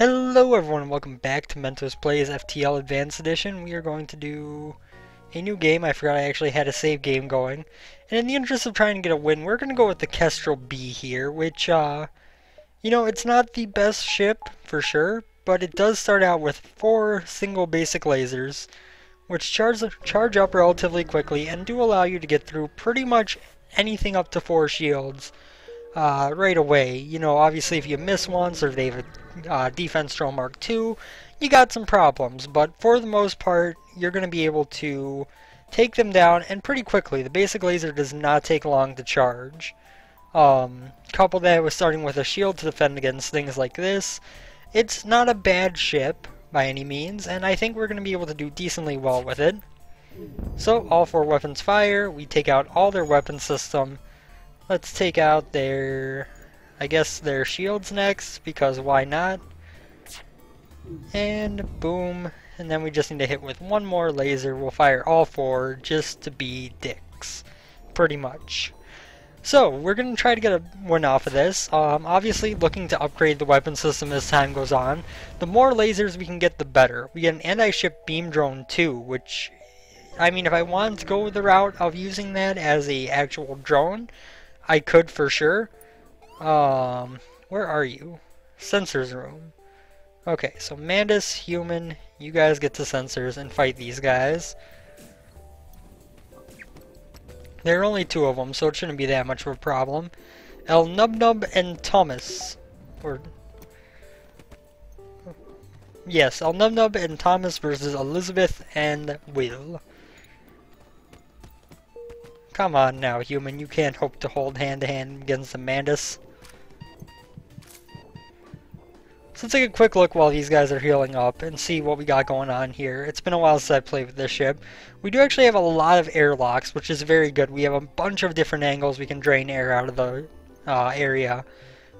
Hello everyone and welcome back to Mentos Plays FTL Advanced Edition. We are going to do a new game. I forgot I actually had a save game going. And in the interest of trying to get a win, we're going to go with the Kestrel B here, which, it's not the best ship for sure, but it does start out with 4 single basic lasers, which charge up relatively quickly and do allow you to get through pretty much anything up to 4 shields right away. Obviously if you miss once or if they have a defense drill Mark II, you got some problems, but for the most part, you're going to be able to take them down and pretty quickly. The basic laser does not take long to charge. Couple that with starting with a shield to defend against things like this. It's not a bad ship by any means, and I think we're going to be able to do decently well with it. So, all 4 weapons fire, we take out all their weapon system. Let's take out their shields next, because why not? And boom, and then we just need to hit with one more laser. We'll fire all 4 just to be dicks, pretty much. So, we're going to try to get a win off of this. Obviously looking to upgrade the weapon system as time goes on. The more lasers we can get, the better. We get an anti-ship beam drone too, which, I mean, if I wanted to go the route of using that as a actual drone, I could for sure. Where are you? Sensors room. Okay, so Mantis, human, you guys get to sensors and fight these guys. There are only 2 of them, so it shouldn't be that much of a problem. El Nub and Thomas. Yes, El Nub and Thomas versus Elizabeth and Will. Come on now, human, you can't hope to hold hand-to-hand against the Mantis. So let's take a quick look while these guys are healing up and see what we got going on here. It's been a while since I played with this ship. We do actually have a lot of airlocks, which is very good. We have a bunch of different angles we can drain air out of the area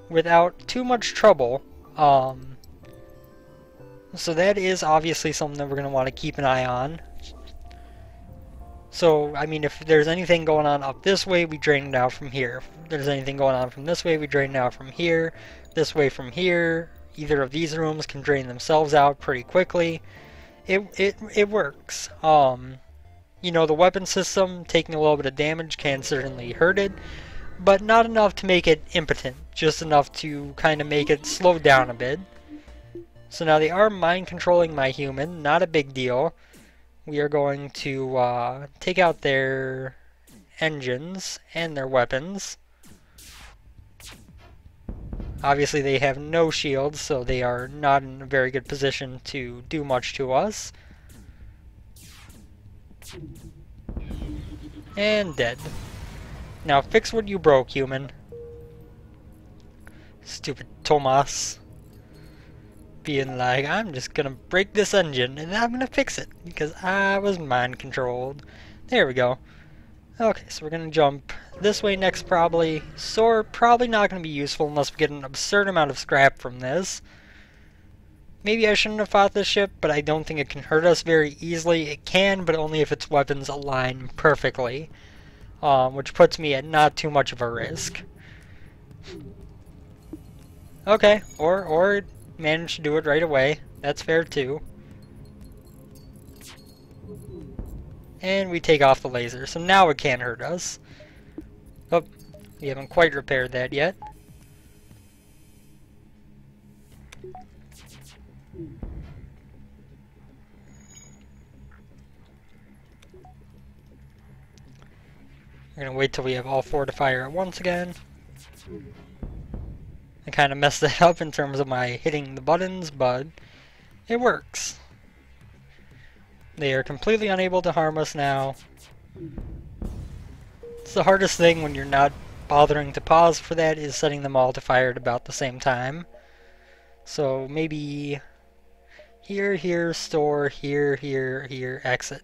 without too much trouble. So that is obviously something that we're going to want to keep an eye on. So, I mean, if there's anything going on up this way, we drain it out from here. If there's anything going on from this way, we drain it out from here. This way from here. Either of these rooms can drain themselves out pretty quickly. It works. The weapon system taking a little bit of damage can certainly hurt it, but not enough to make it impotent. Just enough to kind of make it slow down a bit. So now they are mind controlling my human. Not a big deal. We are going to take out their engines and their weapons. Obviously they have no shields, so they are not in a very good position to do much to us. And dead. Now fix what you broke, human. Stupid Tomas. Being like, I'm just gonna break this engine and I'm gonna fix it because I was mind controlled. There we go. Okay, so we're gonna jump this way next probably. Sword probably not gonna be useful unless we get an absurd amount of scrap from this. Maybe I shouldn't have fought this ship, but I don't think it can hurt us very easily. It can, but only if its weapons align perfectly. Which puts me at not too much of a risk. Okay, or it managed to do it right away. That's fair too. And we take off the laser, so now it can't hurt us. Oh, we haven't quite repaired that yet. We're gonna wait till we have all 4 to fire at once again. I kind of messed that up in terms of my hitting the buttons, but it works. They are completely unable to harm us now. It's the hardest thing when you're not bothering to pause for that is setting them all to fire at about the same time. So maybe here, here, store, here, here, here, exit.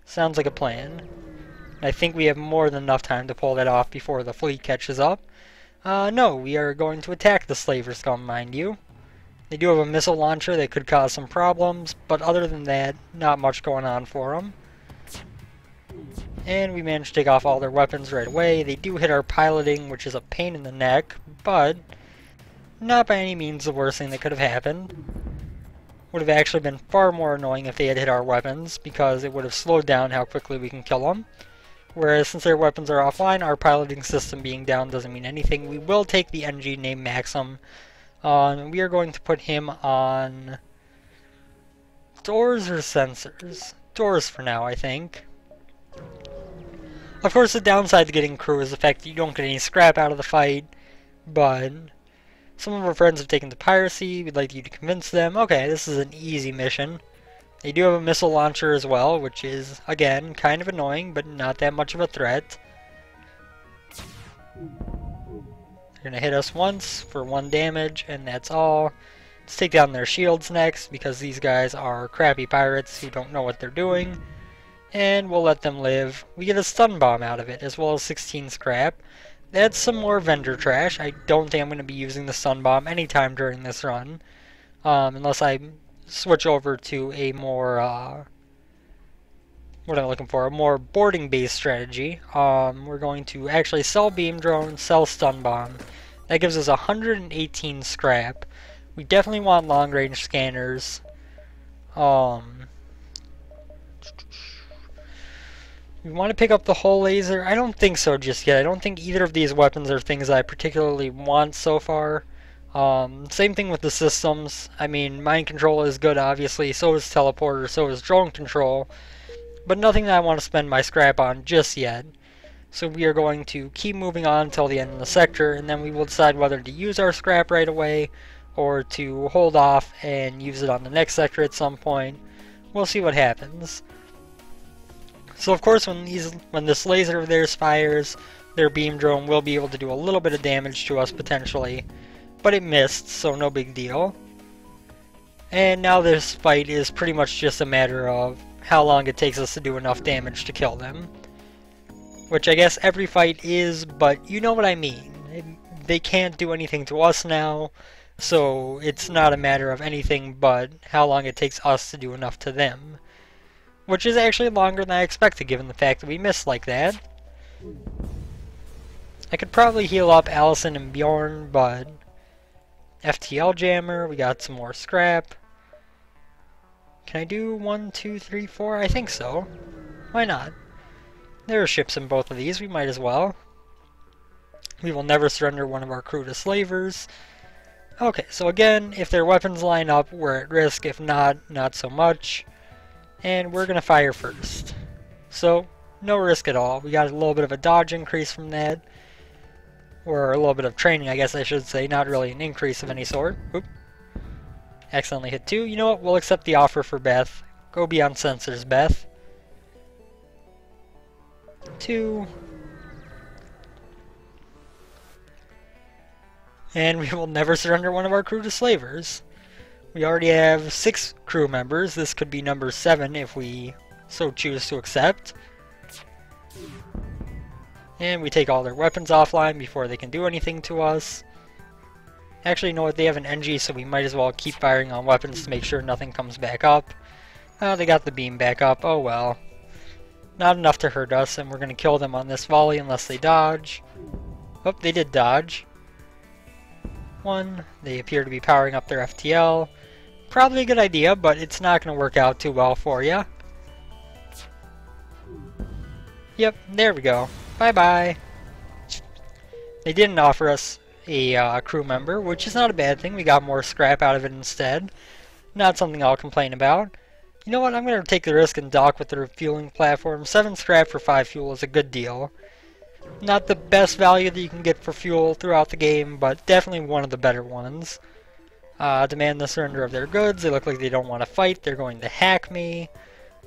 Sounds like a plan. And I think we have more than enough time to pull that off before the fleet catches up. No, we are going to attack the Slaver Scum, mind you. They do have a missile launcher that could cause some problems, but other than that, not much going on for them. And we managed to take off all their weapons right away. They do hit our piloting, which is a pain in the neck, but Not by any means the worst thing that could have happened. Would have actually been far more annoying if they had hit our weapons, because it would have slowed down how quickly we can kill them. Whereas since their weapons are offline, our piloting system being down doesn't mean anything. We will take the NG named Maxim. We are going to put him on doors or sensors? Doors for now, I think. Of course, the downside to getting crew is the fact that you don't get any scrap out of the fight, but some of our friends have taken to piracy. We'd like you to convince them. Okay, this is an easy mission. They do have a missile launcher as well, which is, again, kind of annoying, but not that much of a threat. They're going to hit us once for 1 damage, and that's all. Let's take down their shields next, because these guys are crappy pirates who don't know what they're doing. And we'll let them live. We get a stun bomb out of it, as well as 16 scrap. That's some more vendor trash. I don't think I'm going to be using the stun bomb anytime during this run. Unless I switch over to a more, what am I looking for? A more boarding-based strategy. We're going to actually sell beam drone, sell stun bomb. That gives us 118 scrap. We definitely want long-range scanners. We want to pick up the hull laser? I don't think so just yet. I don't think either of these weapons are things I particularly want so far. Same thing with the systems. I mean, mind control is good, obviously. So is teleporter, so is drone control. But nothing that I want to spend my scrap on just yet. So we are going to keep moving on until the end of the sector, and then we will decide whether to use our scrap right away or to hold off and use it on the next sector at some point. We'll see what happens. So of course when this laser of theirs fires, their beam drone will be able to do a little bit of damage to us potentially. But it missed, so no big deal. And now this fight is pretty much just a matter of how long it takes us to do enough damage to kill them. Which I guess every fight is, but you know what I mean. They can't do anything to us now, so it's not a matter of anything but how long it takes us to do enough to them. Which is actually longer than I expected, given the fact that we missed like that. I could probably heal up Allison and Bjorn, but FTL jammer, we got some more scrap. Can I do 1, 2, 3, 4? I think so. Why not? There are ships in both of these, we might as well. We will never surrender one of our crew to slavers. Okay, so again, if their weapons line up, we're at risk. If not, not so much. And we're going to fire first. So, no risk at all. We got a little bit of a dodge increase from that. Or a little bit of training, I guess I should say. Not really an increase of any sort. Oop. Accidentally hit 2. You know what? We'll accept the offer for Beth. Go beyond sensors, Beth. 2. And we will never surrender one of our crew to slavers. We already have 6 crew members. This could be number 7 if we so choose to accept. And we take all their weapons offline before they can do anything to us. Actually, you know what? They have an NG, so we might as well keep firing on weapons to make sure nothing comes back up. Oh, they got the beam back up. Oh well. Not enough to hurt us, and we're going to kill them on this volley unless they dodge. Oh, they did dodge. 1. They appear to be powering up their FTL. Probably a good idea, but it's not going to work out too well for you. Yep, there we go. Bye-bye. They didn't offer us a crew member, which is not a bad thing. We got more scrap out of it instead. Not something I'll complain about. You know what? I'm going to take the risk and dock with the refueling platform. 7 scrap for 5 fuel is a good deal. Not the best value that you can get for fuel throughout the game, but definitely one of the better ones. Demand the surrender of their goods. They look like they don't want to fight. They're going to hack me.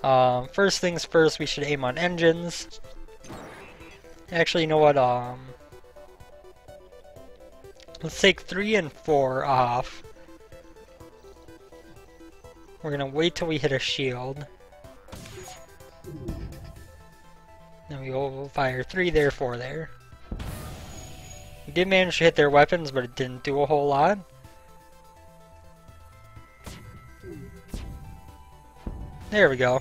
First things first, we should aim on engines. Actually, you know what? Let's take 3 and 4 off. We're going to wait till we hit a shield. Then we will fire 3 there, 4 there. We did manage to hit their weapons, but it didn't do a whole lot. There we go.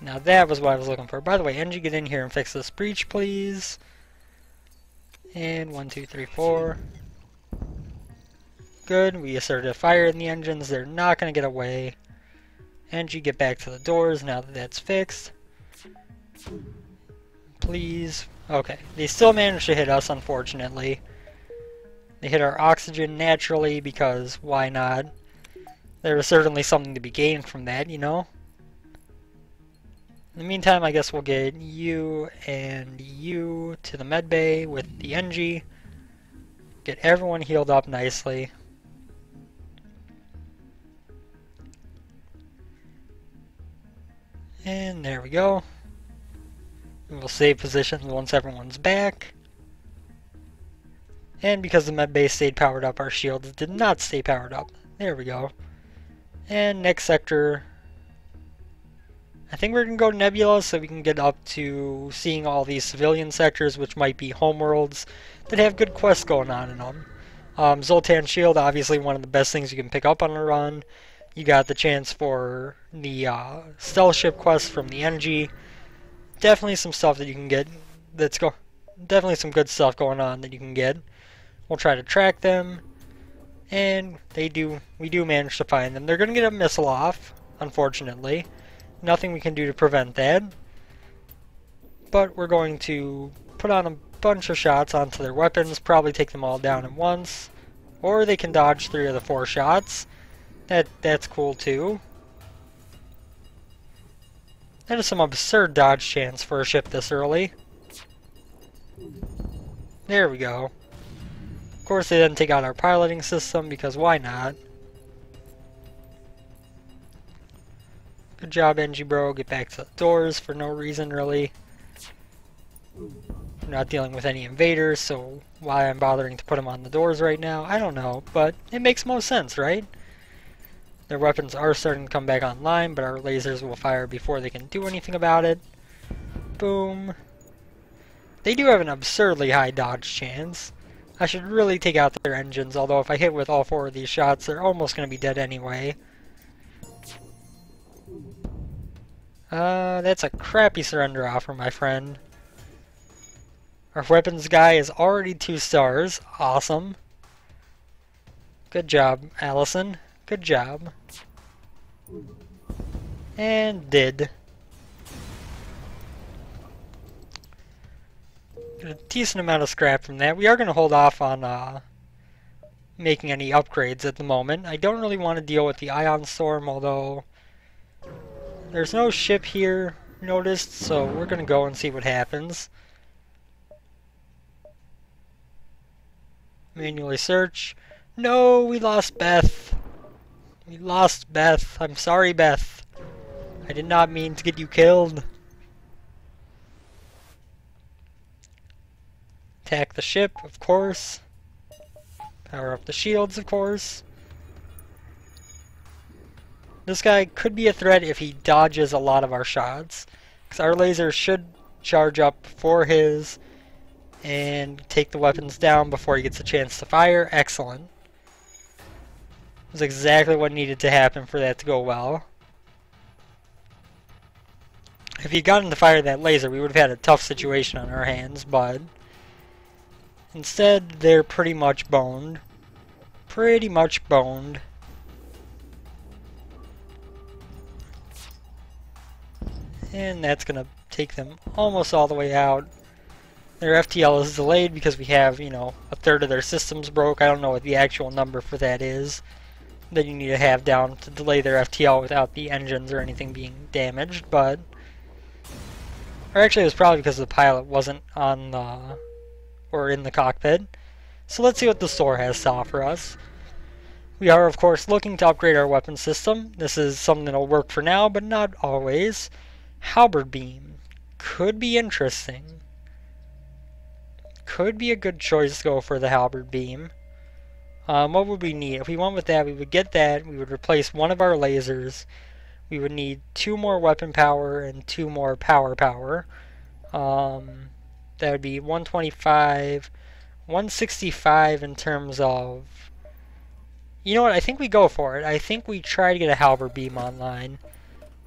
Now that was what I was looking for. By the way, NG, get in here and fix this breach, please. And 1, 2, 3, 4. Good, we asserted fire in the engines. They're not going to get away. And you get back to the doors now that that's fixed. Please. Okay, they still managed to hit us, unfortunately. They hit our oxygen naturally because why not? There was certainly something to be gained from that, you know? In the meantime, I guess we'll get you and you to the med bay with the NG. Get everyone healed up nicely. And there we go. We'll save positions once everyone's back. And because the med base stayed powered up, our shields did not stay powered up. There we go. And next sector, I think we're going to go Nebula so we can get up to seeing all these civilian sectors, which might be homeworlds that have good quests going on in them. Zoltan Shield, obviously one of the best things you can pick up on a run. You got the chance for the stealth ship quest from the energy. Definitely some stuff that you can get. Definitely some good stuff going on that you can get. We'll try to track them, and we do manage to find them. They're going to get a missile off, unfortunately. Nothing we can do to prevent that. But we're going to put on a bunch of shots onto their weapons, probably take them all down at once. Or they can dodge 3 of the 4 shots. That's cool too. That is some absurd dodge chance for a ship this early. There we go. Of course they then take out our piloting system because why not? Good job, NG bro. Get back to the doors for no reason really. We're not dealing with any invaders, so why I'm bothering to put them on the doors right now, I don't know, but it makes most sense, right? Their weapons are starting to come back online, but our lasers will fire before they can do anything about it. Boom. They do have an absurdly high dodge chance. I should really take out their engines, although if I hit with all 4 of these shots, they're almost going to be dead anyway. That's a crappy surrender offer, my friend. Our weapons guy is already 2 stars. Awesome. Good job, Allison. Good job. And did. Get a decent amount of scrap from that. We are going to hold off on making any upgrades at the moment. I don't really want to deal with the Ion Storm, although there's no ship here noticed, so we're going to go and see what happens. Manually search. No, we lost Beth. We lost Beth. I'm sorry, Beth. I did not mean to get you killed. Attack the ship, of course. Power up the shields, of course. This guy could be a threat if he dodges a lot of our shots, because our lasers should charge up for his and take the weapons down before he gets a chance to fire. Excellent. That's exactly what needed to happen for that to go well. If he'd gotten to fire that laser, we would have had a tough situation on our hands, but instead they're pretty much boned. Pretty much boned. And that's going to take them almost all the way out. Their FTL is delayed because we have, you know, a third of their systems broke. I don't know what the actual number for that is that you need to have down to delay their FTL without the engines or anything being damaged, but or actually it was probably because the pilot wasn't on the or in the cockpit. So let's see what the store has to offer us. We are of course looking to upgrade our weapon system. This is something that'll work for now, but not always. Halberd beam could be interesting. Could be a good choice to go for the halberd beam. What would we need? If we went with that, we would get that. We would replace one of our lasers. We would need 2 more weapon power and 2 more power. That would be 125, 165 in terms of... You know what? I think we go for it. I think we try to get a halberd beam online.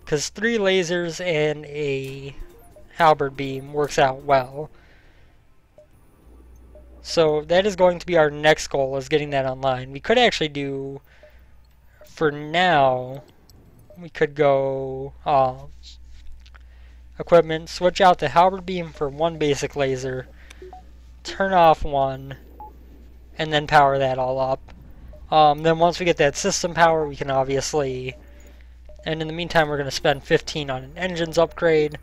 Because 3 lasers and a halberd beam works out well. So that is going to be our next goal, is getting that online. We could actually do, for now, we could go equipment, switch out the halberd beam for one basic laser, turn off one, and then power that all up. Then once we get that system power, we can obviously, and in the meantime we're going to spend 15 on an engines upgrade.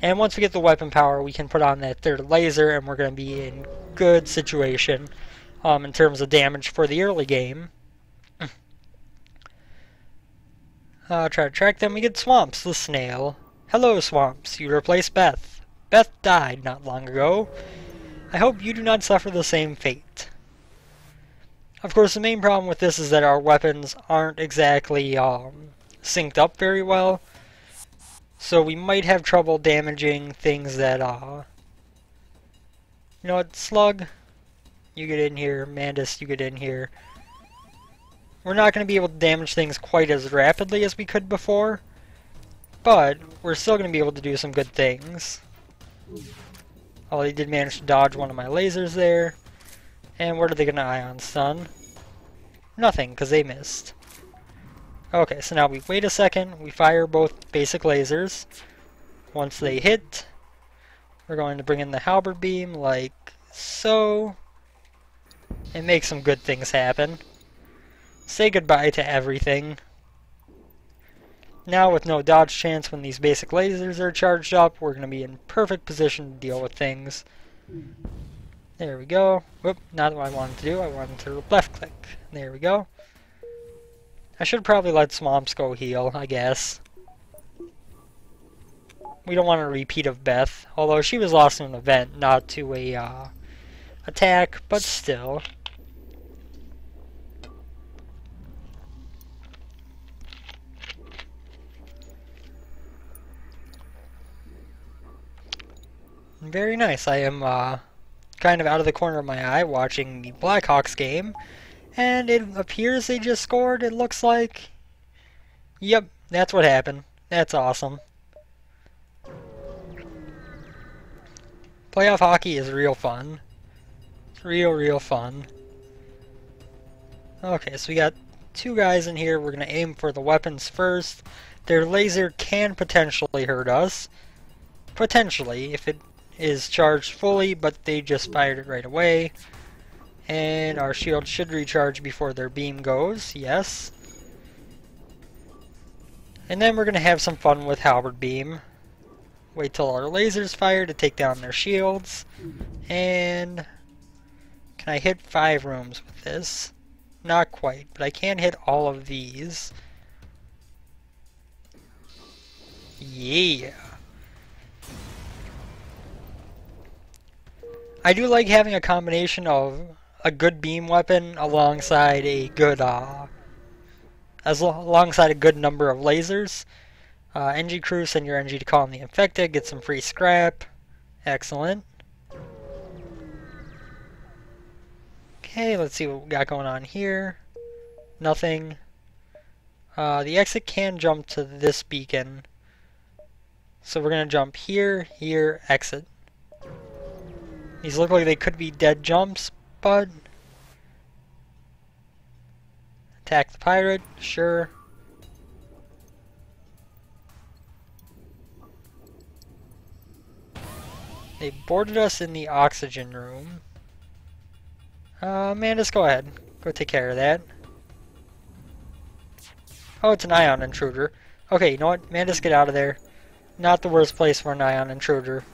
And once we get the weapon power, we can put on that third laser, and we're going to be in good situation in terms of damage for the early game. Try to track them. We get Swamps, the snail. Hello, Swamps. You replaced Beth. Beth died not long ago. I hope you do not suffer the same fate. Of course, the main problem with this is that our weapons aren't exactly synced up very well. So we might have trouble damaging things that, you know what, Slug, you get in here, Mantis, you get in here. We're not going to be able to damage things quite as rapidly as we could before, but we're still going to be able to do some good things. Oh, they did manage to dodge one of my lasers there. And what are they going to ion stun? Nothing, because they missed. Okay, so now we wait a second, we fire both basic lasers. Once they hit, we're going to bring in the halberd beam like so, and make some good things happen. Say goodbye to everything. Now with no dodge chance when these basic lasers are charged up, we're going to be in perfect position to deal with things. There we go. Whoop, not what I wanted to do. I wanted to left click. There we go. I should probably let Swamps go heal, I guess. We don't want a repeat of Beth, although she was lost in an event, not to a attack, but still. Very nice. I am kind of out of the corner of my eye watching the Blackhawks game, and it appears they just scored, it looks like. Yep, that's what happened. That's awesome. Playoff hockey is real fun. It's real fun. Okay, so we got two guys in here. We're going to aim for the weapons first. Their laser can potentially hurt us. Potentially, if it is charged fully, but they just fired it right away. And our shield should recharge before their beam goes, yes. And then we're going to have some fun with halberd beam. Wait till our lasers fire to take down their shields. And can I hit 5 rooms with this? Not quite, but I can hit all of these. Yeah. I do like having a combination of a good beam weapon alongside a good alongside a good number of lasers. NG crew, send your NG to call in the infected, get some free scrap. Excellent. Okay, let's see what we got going on here. Nothing. The exit can jump to this beacon. So we're going to jump here, here, exit. These look like they could be dead jumps, but... Attack the pirate, sure. They boarded us in the oxygen room. Mantis, go ahead. Go take care of that. Oh, it's an ion intruder. Okay, you know what? Mantis, get out of there. Not the worst place for an ion intruder.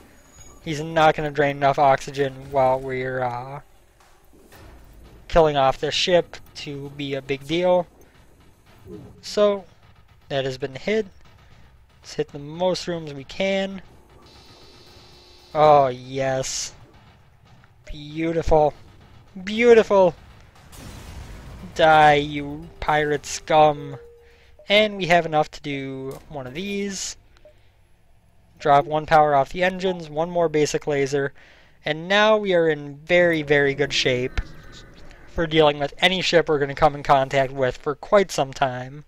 He's not going to drain enough oxygen while we're killing off the ship to be a big deal. So, that has been hit. Let's hit the most rooms we can. Oh, yes. Beautiful. Beautiful. Die, you pirate scum. And we have enough to do one of these. Drop 1 power off the engines, 1 more basic laser, and now we are in very good shape for dealing with any ship we're going to come in contact with for quite some time.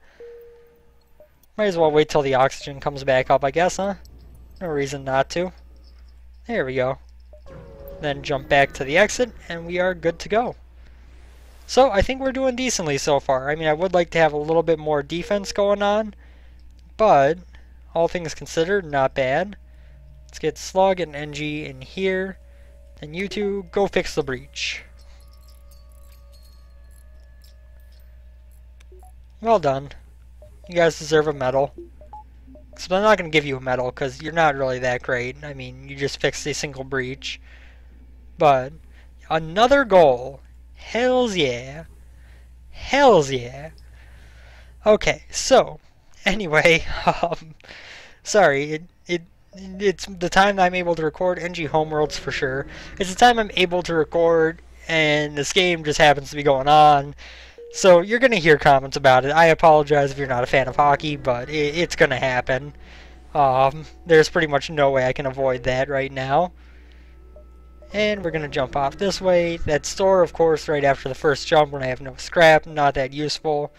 Might as well wait till the oxygen comes back up, I guess, huh? No reason not to. There we go. then jump back to the exit, and we are good to go. So I think we're doing decently so far. I mean, I would like to have a little bit more defense going on, but all things considered, not bad. Let's get Slug and NG in here, and you two go fix the breach. Well done. You guys deserve a medal. So I'm not going to give you a medal because you're not really that great. I mean, you just fixed a single breach. But another goal. Hells yeah. Hells yeah. Okay, so anyway, sorry, it's the time I'm able to record NG Homeworlds for sure. It's the time I'm able to record, and this game just happens to be going on. So you're going to hear comments about it. I apologize if you're not a fan of hockey, but it's going to happen. There's pretty much no way I can avoid that right now. And we're going to jump off this way. That store, of course, right after the first jump when I have no scrap, not that useful.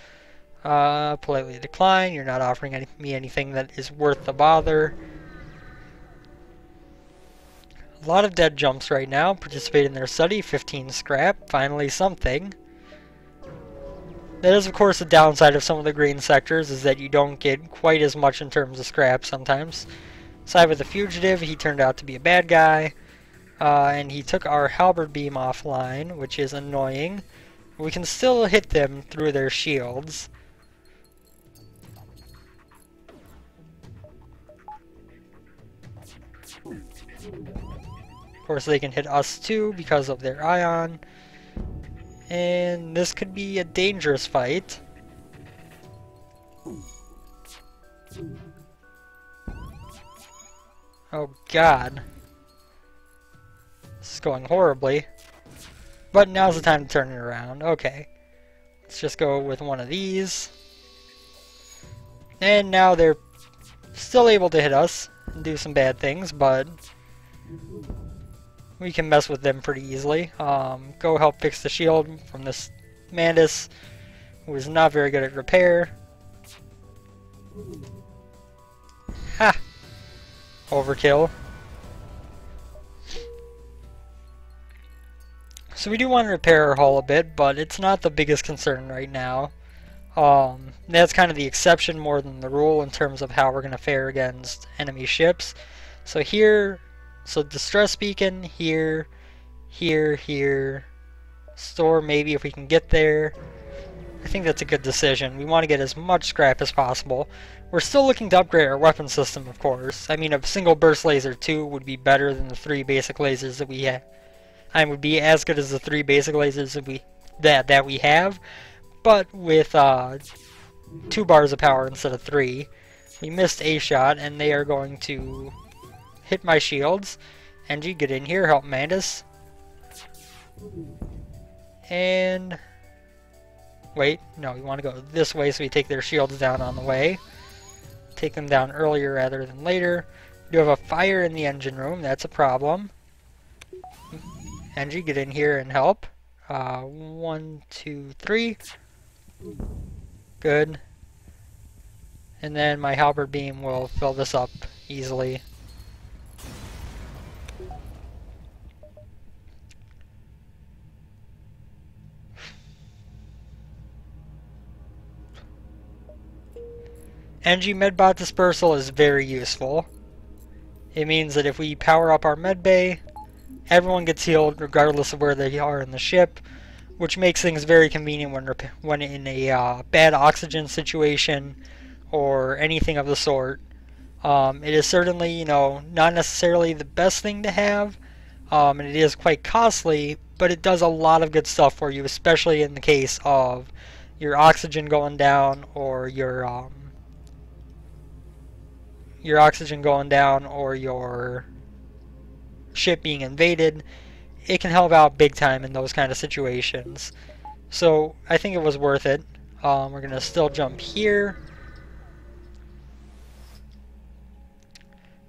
Politely decline. You're not offering me anything that is worth the bother. A lot of dead jumps right now. Participate in their study. 15 scrap. Finally something. That is, of course, the downside of some of the green sectors, is that you don't get quite as much in terms of scrap sometimes. Side with the fugitive, he turned out to be a bad guy, and he took our halberd beam offline, which is annoying. We can still hit them through their shields. Of course, they can hit us too because of their ion. And this could be a dangerous fight. Oh god. This is going horribly. But now's the time to turn it around. Okay. Let's just go with one of these. And now they're still able to hit us and do some bad things, but we can mess with them pretty easily. Go help fix the shield from this Mantis, who is not very good at repair. Ha! Overkill. So we do want to repair our hull a bit, but it's not the biggest concern right now. That's kind of the exception more than the rule in terms of how we're going to fare against enemy ships. So here... So distress beacon, here, here, store maybe if we can get there. I think that's a good decision. We want to get as much scrap as possible. We're still looking to upgrade our weapon system, of course. I mean, a single burst laser 2 would be better than the 3 basic lasers that we have. And would be as good as the 3 basic lasers that we have, but with 2 bars of power instead of 3. We missed a shot, and they are going to hit my shields. NG, get in here, help Mantis. And... wait, no, we want to go this way so we take their shields down on the way. Take them down earlier rather than later. We do have a fire in the engine room, that's a problem. NG, get in here and help. 1, 2, 3. Good. And then my halberd beam will fill this up easily. NG Medbot Dispersal is very useful. It means that if we power up our medbay, everyone gets healed regardless of where they are in the ship, which makes things very convenient when in a bad oxygen situation or anything of the sort. It is certainly, you know, not necessarily the best thing to have, and it is quite costly, but it does a lot of good stuff for you, especially in the case of your oxygen going down or your oxygen going down or your ship being invaded. It can help out big time in those kind of situations. So I think it was worth it. We're going to still jump here.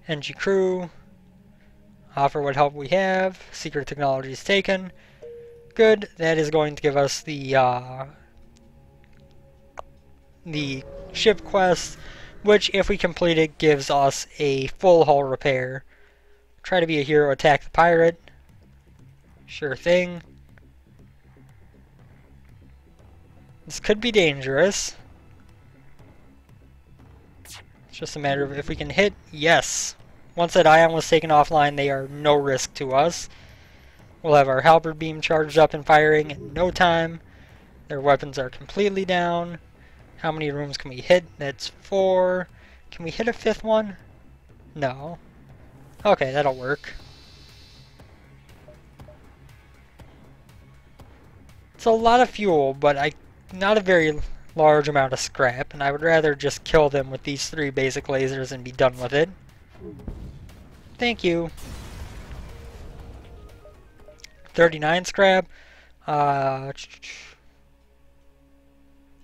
NG crew. Offer what help we have. Secret technologies taken. Good. That is going to give us the ship quest, which, if we complete it, gives us a full hull repair. Try to be a hero, attack the pirate. Sure thing. This could be dangerous. It's just a matter of if we can hit. Yes. Once that ion was taken offline, they are no risk to us. We'll have our halberd beam charged up and firing in no time. Their weapons are completely down. How many rooms can we hit? That's 4. Can we hit a 5th one? No. Okay, that'll work. It's a lot of fuel, but not a very large amount of scrap, and I would rather just kill them with these 3 basic lasers and be done with it. Thank you. 39 scrap.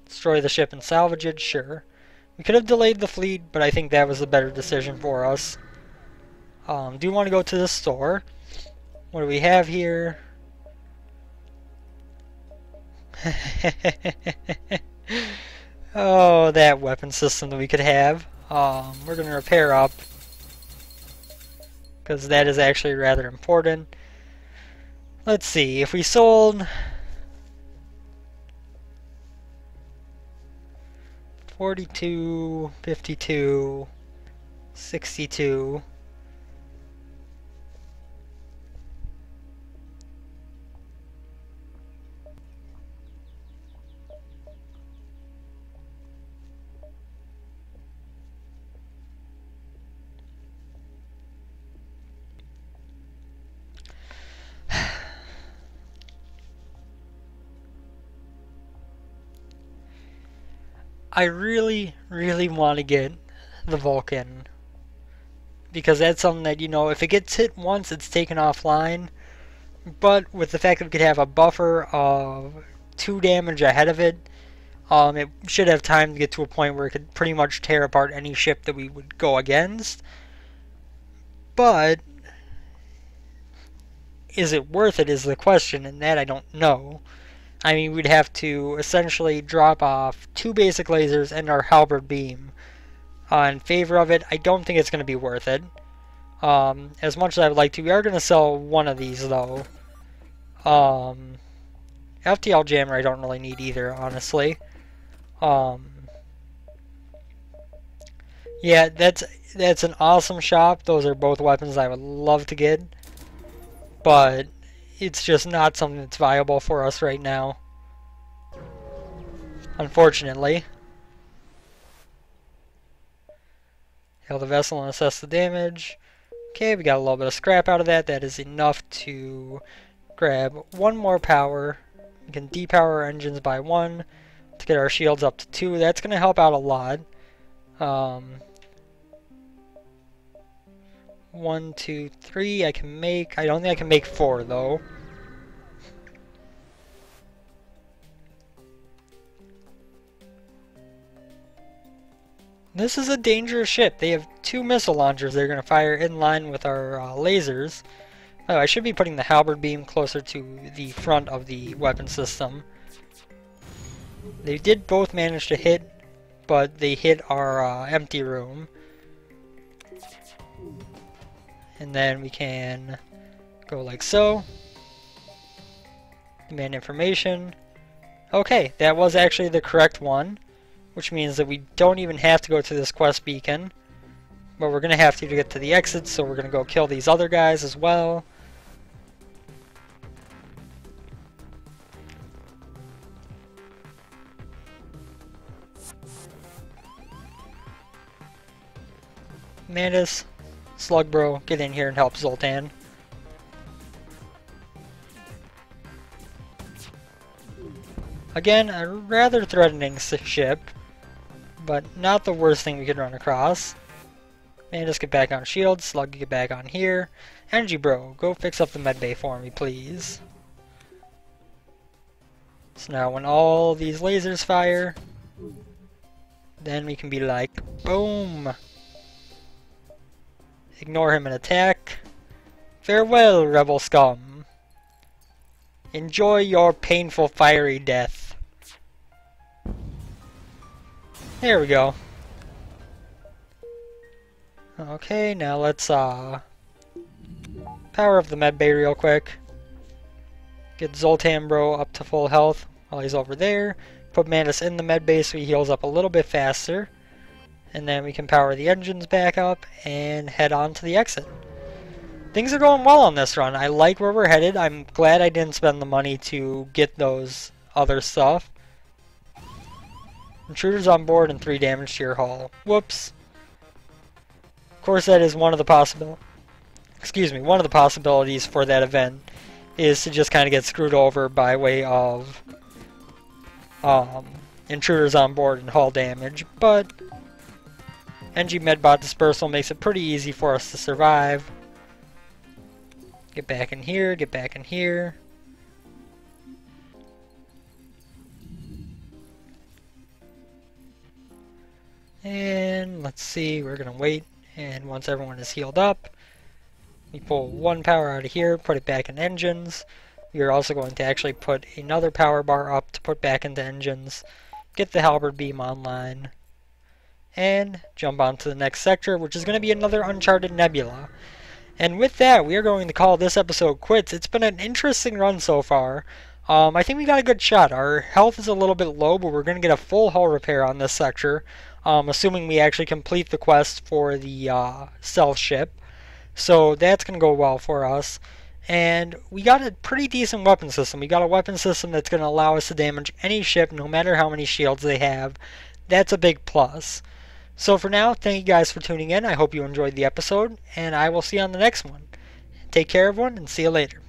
Destroy the ship and salvage it, sure. We could have delayed the fleet, but I think that was the better decision for us. Do want to go to the store. What do we have here? Oh, that weapon system that we could have. We're going to repair up, because that is actually rather important. Let's see, if we sold 42, 52, 62. I really, really want to get the Vulcan, because that's something that, you know, if it gets hit once, it's taken offline. But with the fact that we could have a buffer of 2 damage ahead of it, it should have time to get to a point where it could pretty much tear apart any ship that we would go against. But is it worth it is the question, and that I don't know. I mean, we'd have to essentially drop off 2 basic lasers and our halberd beam in favor of it. I don't think it's going to be worth it. As much as I would like to, we are going to sell one of these, though. FTL jammer I don't really need either, honestly. Yeah, that's an awesome shop. Those are both weapons I would love to get. But it's just not something that's viable for us right now, unfortunately. Hail the vessel and assess the damage. Okay, we got a little bit of scrap out of that. That is enough to grab 1 more power. We can depower our engines by 1 to get our shields up to 2. That's going to help out a lot. 1, 2, 3 I can make. I don't think I can make 4 though. This is a dangerous ship. They have 2 missile launchers they're going to fire in line with our lasers. Oh, I should be putting the halberd beam closer to the front of the weapon system. They did both manage to hit, but they hit our empty room. And then we can go like so. Demand information. Okay, that was actually the correct one, which means that we don't even have to go to this quest beacon. But we're going to have to get to the exit, so we're going to go kill these other guys as well. Mantis, Slug Bro, get in here and help Zoltan. Again, a rather threatening ship, but not the worst thing we could run across. Mantis, get back on shield. Slug, get back on here. Energy Bro, go fix up the medbay for me, please. So now when all these lasers fire, then we can be like, boom! Ignore him and attack. Farewell, rebel scum. Enjoy your painful fiery death. There we go. Okay, now let's power up the medbay real quick. Get Zoltan Bro up to full health while he's over there. Put Mantis in the med base so he heals up a little bit faster. And then we can power the engines back up and head on to the exit. Things are going well on this run. I like where we're headed. I'm glad I didn't spend the money to get those other stuff. Intruders on board and 3 damage to your hull. Whoops. Of course, that is one of the one of the possibilities for that event is to just kind of get screwed over by way of intruders on board and hull damage, but NG Medbot Dispersal makes it pretty easy for us to survive. Get back in here, get back in here. And let's see, we're going to wait, and once everyone is healed up, we pull 1 power out of here, put it back in engines. We are also going to actually put another power bar up to put back into engines, get the halberd beam online, and jump on to the next sector, which is going to be another Uncharted Nebula. And with that, we are going to call this episode quits. It's been an interesting run so far. I think we got a good shot. Our health is a little bit low, but we're going to get a full hull repair on this sector, assuming we actually complete the quest for the stealth ship. So that's going to go well for us. And we got a pretty decent weapon system. We got a weapon system that's going to allow us to damage any ship, no matter how many shields they have. That's a big plus. So for now, thank you guys for tuning in. I hope you enjoyed the episode, and I will see you on the next one. Take care, everyone, and see you later.